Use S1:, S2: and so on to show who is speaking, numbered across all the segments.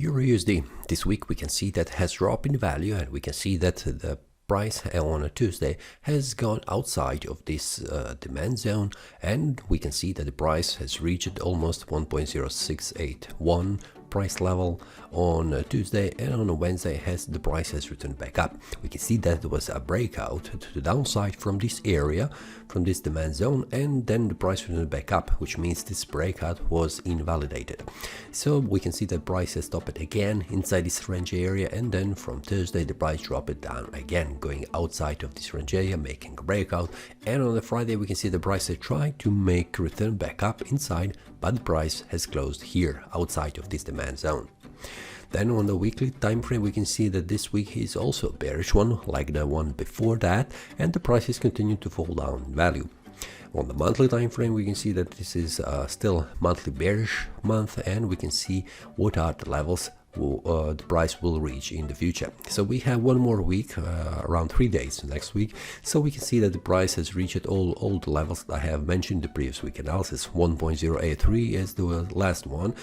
S1: EURUSD this week we can see that has dropped in value, and we can see that the price on a Tuesday has gone outside of this demand zone, and we can see that the price has reached almost 1.0681 price level on Tuesday, and on Wednesday the price has returned back up. We can see that there was a breakout to the downside from this area, from this demand zone, and then the price returned back up, which means this breakout was invalidated. So we can see that price has stopped again inside this range area, and then from Thursday the price dropped down again, going outside of this range area, making a breakout, and on the Friday we can see the price has tried to make return back up inside, but the price has closed here outside of this demand zone. Then on the weekly time frame we can see that this week is also a bearish one, like the one before that, and the prices continue to fall down in value. On the monthly time frame we can see that this is still monthly bearish month, and we can see what are the levels the price will reach in the future. So we have one more week, around 3 days next week, so we can see that the price has reached all the levels that I have mentioned in the previous week analysis. 1.083 is the last one,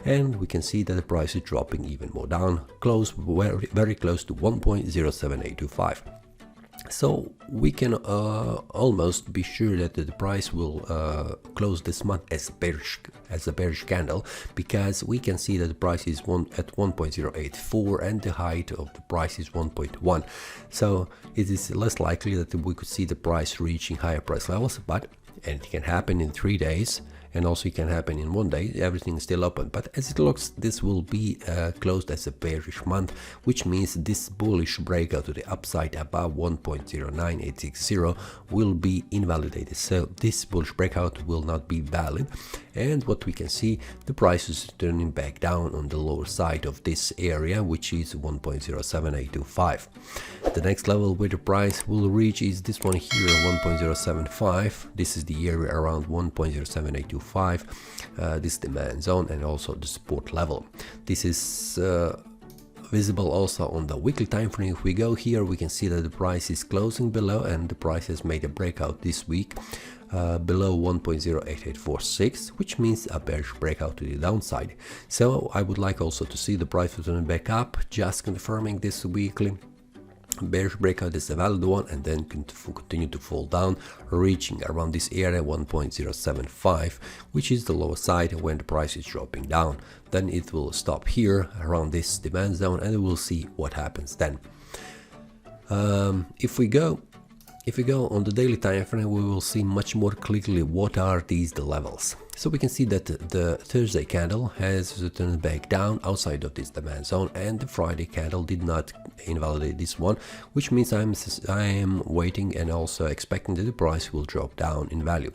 S1: and we can see that the price is dropping even more down, close, very close to 1.07825. So we can almost be sure that the price will close this month as a bearish candle, because we can see that the price is at 1.084 and the height of the price is 1.1. So it is less likely that we could see the price reaching higher price levels, but anything can happen in 3 days. And also it can happen in 1 day, everything is still open. But as it looks, this will be closed as a bearish month, which means this bullish breakout to the upside above 1.09860 will be invalidated. So this bullish breakout will not be valid. And what we can see, the price is turning back down on the lower side of this area, which is 1.07825. The next level where the price will reach is this one here, 1.075. This is the area around 1.07825. This demand zone, and also the support level. This is visible also on the weekly time frame. If we go here, we can see that the price is closing below, and the price has made a breakout this week below 1.08846, which means a bearish breakout to the downside. So I would like also to see the price return back up, just confirming this weekly bearish breakout is a valid one, and then continue to fall down, reaching around this area 1.075, which is the lower side when the price is dropping down. Then it will stop here around this demand zone, and we'll see what happens then. If we go on the daily time frame, we will see much more clearly what are the levels. So we can see that the Thursday candle has returned back down outside of this demand zone, and the Friday candle did not invalidate this one, which means I am waiting and also expecting that the price will drop down in value.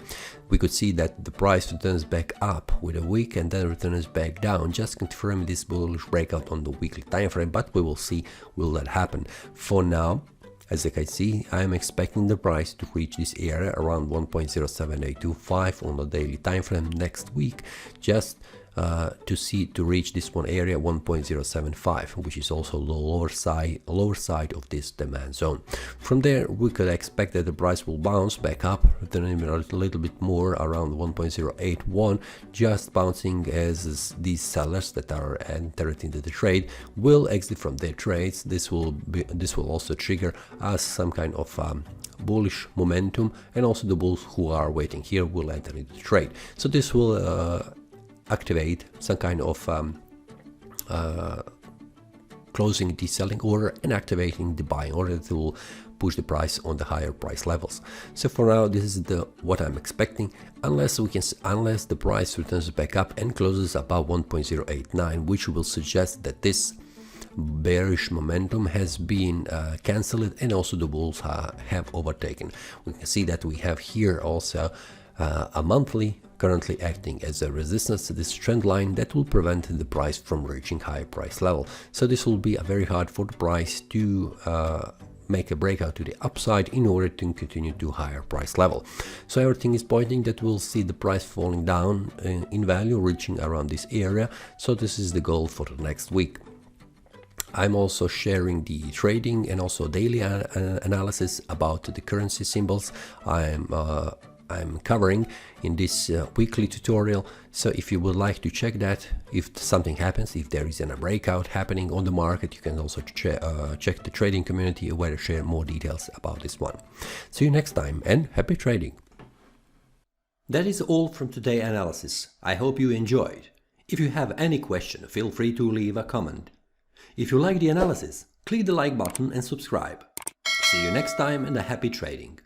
S1: We could see that the price returns back up with a week and then returns back down, just confirming this bullish breakout on the weekly time frame, but we will see will that happen. For now, as you can see, I am expecting the price to reach this area around 1.07825 on the daily time frame next week, just to reach this one area 1.075, which is also the lower side of this demand zone. From there we could expect that the price will bounce back up, returning a little bit more around 1.081, just bouncing as these sellers that are entered into the trade will exit from their trades. This will also trigger us some kind of bullish momentum, and also the bulls who are waiting here will enter into the trade. So this will activate some kind of closing the selling order and activating the buying order that will push the price on the higher price levels. So for now, this is what I'm expecting, unless the price returns back up and closes above 1.089, which will suggest that this bearish momentum has been cancelled, and also the bulls have overtaken. We can see that we have here also a monthly currently acting as a resistance to this trend line that will prevent the price from reaching higher price level. So this will be very hard for the price to make a breakout to the upside in order to continue to higher price level. So everything is pointing that we'll see the price falling down in value, reaching around this area. So this is the goal for the next week. I'm also sharing the trading and also daily analysis about the currency symbols. I'm I'm covering in this weekly tutorial. So if you would like to check that, if something happens, if there is a breakout happening on the market, you can also check the trading community where I share more details about this one. See you next time and happy trading! That is all from today's analysis. I hope you enjoyed. If you have any question, feel free to leave a comment. If you like the analysis, click the like button and subscribe. See you next time and a happy trading!